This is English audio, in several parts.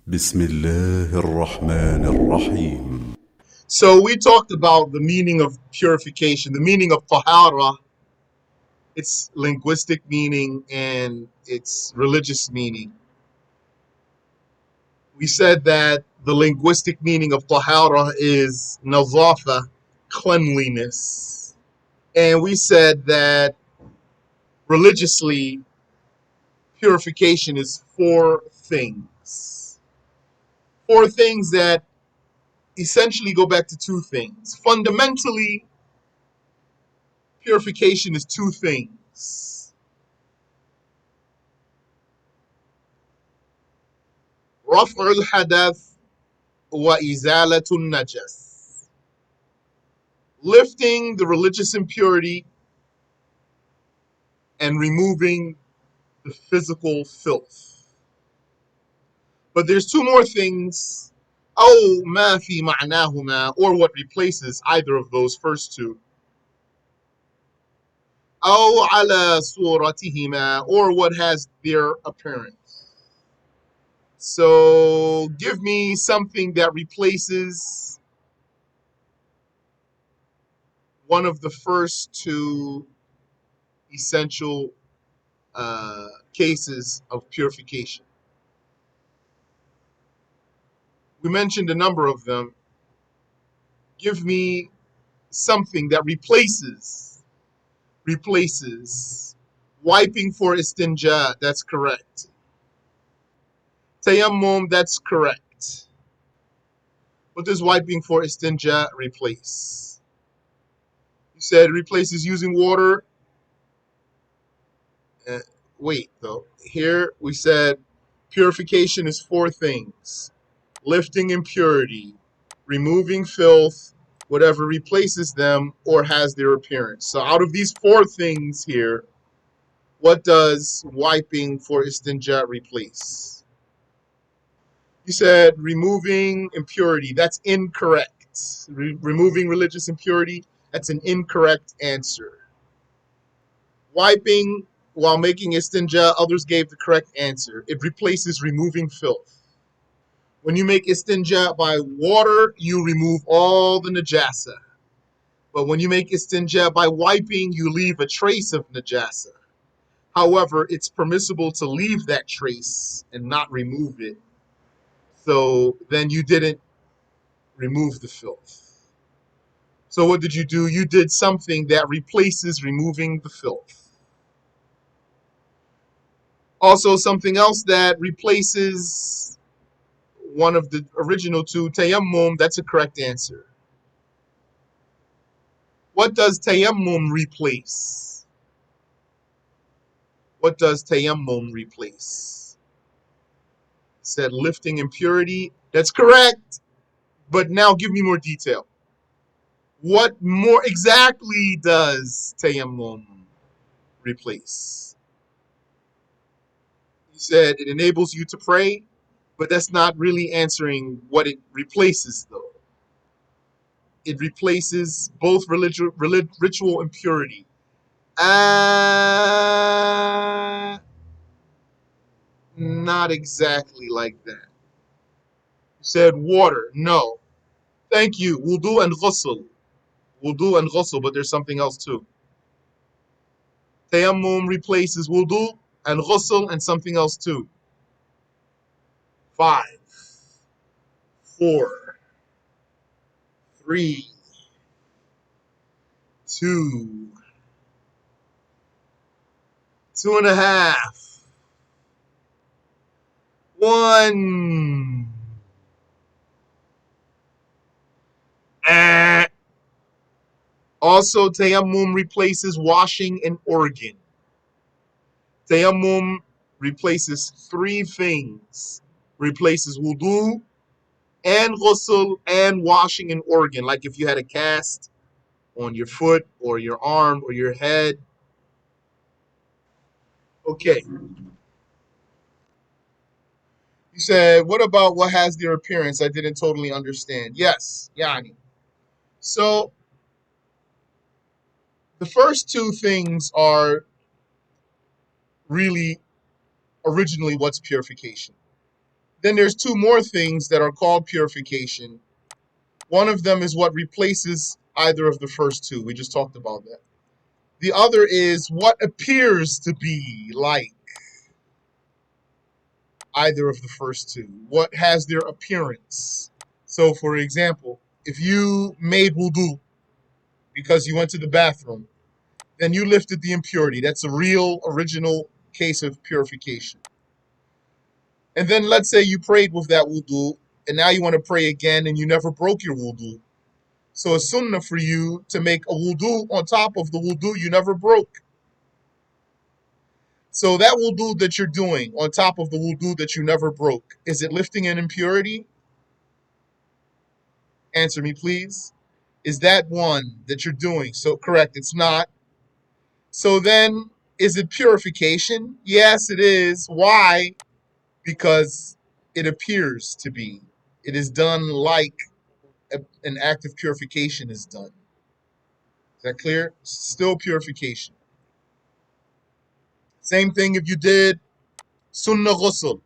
بسم الله الرحمن الرحيم. So we talked about the meaning of purification, the meaning of tahara, its linguistic meaning and its religious meaning. We said that the linguistic meaning of tahara is nazafa, cleanliness. And we said that religiously, purification is four things. Four things that essentially go back to two things. Fundamentally, purification is two things: رفع الحدث وإزالة النجس, lifting the religious impurity and removing the physical filth. But there's two more things: أو ما في معناهما, or what replaces either of those first two. أو على صورتهما, or what has their appearance. So give me something that replaces one of the first two essential cases of purification. We mentioned a number of them. Give me something that replaces wiping for istinja. That's correct. Tayammum. That's correct. What does wiping for istinja replace? You said it replaces using water. Uh, Wait, though. Here we said purification is four things: lifting impurity, removing filth, whatever replaces them or has their appearance. So out of these four things here, what does wiping for istinja replace? You said removing impurity. That's incorrect. Removing religious impurity, that's an incorrect answer. Wiping while making istinja, others gave the correct answer. It replaces removing filth. When you make istinja by water, you remove all the najasa. But when you make istinja by wiping, you leave a trace of najasa. However, it's permissible to leave that trace and not remove it. So then you didn't remove the filth. So what did you do? You did something that replaces removing the filth. Also, something else that replaces one of the original two, tayammum. That's a correct answer. What does tayammum replace? What does tayammum replace? Said lifting impurity. That's correct. But now give me more detail. What more exactly does tayammum replace? You said it enables you to pray, but that's not really answering what it replaces, though. It replaces both ritual impurity. Not exactly like that. You said water. No. Thank you. Wudu and ghusl. Wudu and ghusl, but there's something else too. Tayammum replaces wudu and ghusl and something else too. 5, 4, 3, 2, 2.5, 1. Also, tayammum replaces washing an organ. Tayammum replaces three things. Replaces wudu and ghusl and washing an organ. Like if you had a cast on your foot or your arm or your head. Okay. You said, what about what has their appearance? I didn't totally understand. Yes, Yani. So the first two things are really originally what's purification. Then there's two more things that are called purification. One of them is what replaces either of the first two. We just talked about that. The other is what appears to be like either of the first two. What has their appearance? So, for example, if you made wudu because you went to the bathroom, then you lifted the impurity. That's a real, original case of purification. And then let's say you prayed with that wudu, and now you want to pray again, and you never broke your wudu. So it's sunnah for you to make a wudu on top of the wudu you never broke. So that wudu that you're doing on top of the wudu that you never broke, is it lifting an impurity? Answer me, please. Is that one that you're doing? So correct, it's not. So then, is it purification? Yes, it is. Why? Because it appears to be. It is done like an act of purification is done. Is that clear? Still purification. Same thing if you did sunnah ghusl.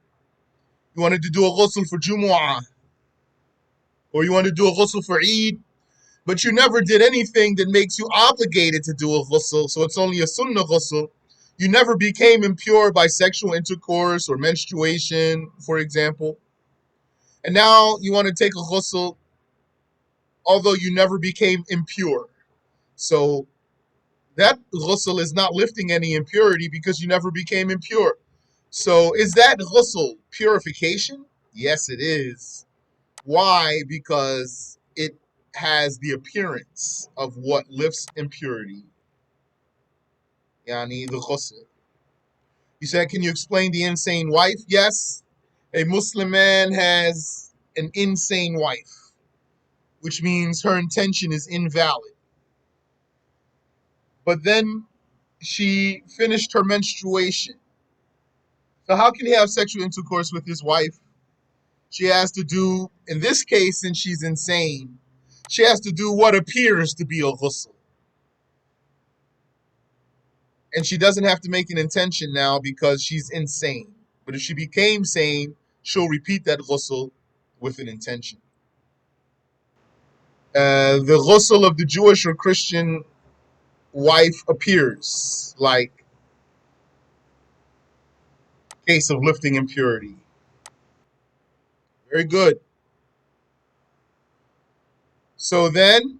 You wanted to do a ghusl for Jumu'ah, or you want to do a ghusl for Eid, but you never did anything that makes you obligated to do a ghusl, so it's only a sunnah ghusl. You never became impure by sexual intercourse or menstruation, for example. And now you want to take a ghusl, although you never became impure. So that ghusl is not lifting any impurity because you never became impure. So is that ghusl purification? Yes, it is. Why? Because it has the appearance of what lifts impurity. Yani the ghusl. You said, can you explain the insane wife? Yes. A Muslim man has an insane wife, which means her intention is invalid. But then she finished her menstruation. So how can he have sexual intercourse with his wife? She has to do, in this case, since she's insane, she has to do what appears to be a ghusl. And she doesn't have to make an intention now because she's insane. But if she became sane, she'll repeat that ghusl with an intention. The ghusl of the Jewish or Christian wife appears like a case of lifting impurity. Very good. So then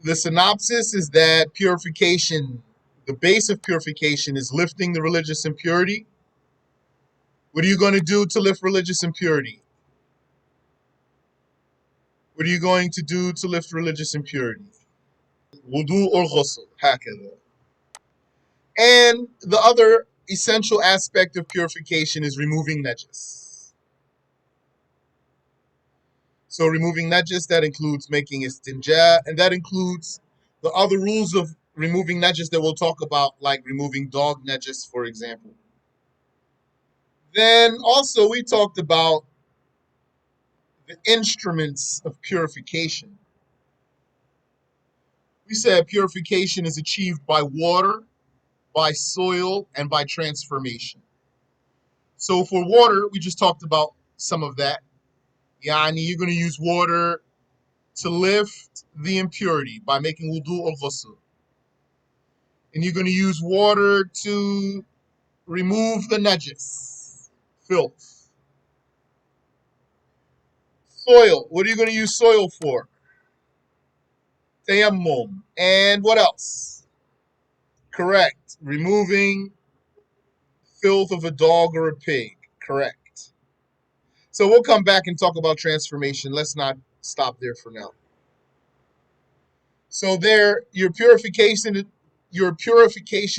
the synopsis is that purification, the base of purification is lifting the religious impurity. What are you going to do to lift religious impurity? What are you going to do to lift religious impurity? Wudu or ghusl, hakada. And the other essential aspect of purification is removing najis. So removing najis, that includes making istinja, and that includes the other rules of removing najis that we'll talk about, like removing dog najis, for example. Then also we talked about the instruments of purification. We said purification is achieved by water, by soil, and by transformation. So for water, we just talked about some of that. Yani, you're going to use water to lift the impurity by making wudu or ghusl. And you're going to use water to remove the najis, filth. Soil, what are you going to use soil for? Tayammum. And what else? Correct. Removing filth of a dog or a pig. Correct. So we'll come back and talk about transformation. Let's not stop there for now. So there, your purification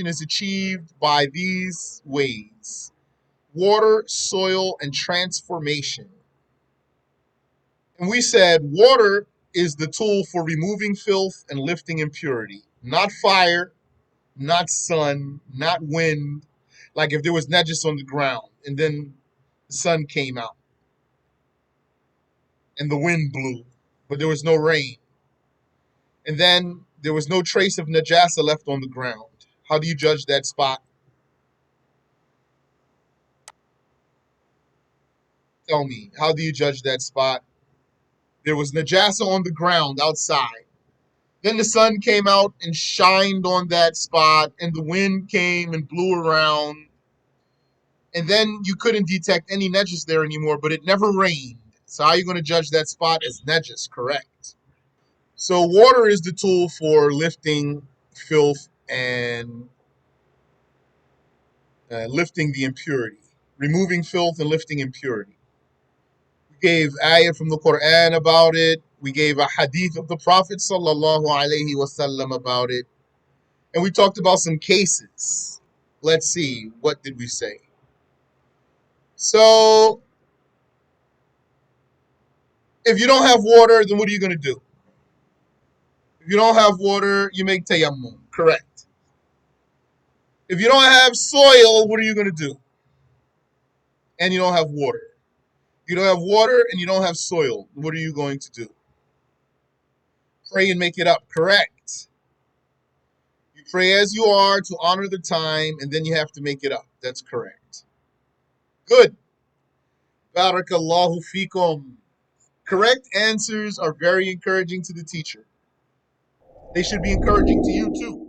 is achieved by these ways: water, soil, and transformation. And we said water is the tool for removing filth and lifting impurity, not fire, not sun, not wind. Like if there was najis on the ground and then the sun came out and the wind blew, but there was no rain. And then there was no trace of najasa left on the ground. How do you judge that spot? Tell me, how do you judge that spot? There was najasa on the ground outside. Then the sun came out and shined on that spot, and the wind came and blew around. And then you couldn't detect any najis there anymore, but it never rained. So how are you going to judge that spot as najis? Correct. So water is the tool for lifting filth and lifting the impurity, removing filth and lifting impurity. We gave ayah from the Quran about it. We gave a hadith of the Prophet sallallahu alaihi wasallam about it. And we talked about some cases. Let's see, what did we say? So, if you don't have water, then what are you going to do? If you don't have water, you make tayammum. Correct. If you don't have soil, what are you going to do? And you don't have water. You don't have water and you don't have soil. What are you going to do? Pray and make it up. Correct. You pray as you are to honor the time, and then you have to make it up. That's correct. Good. Barakallahu fikum. Correct answers are very encouraging to the teacher. They should be encouraging to you too.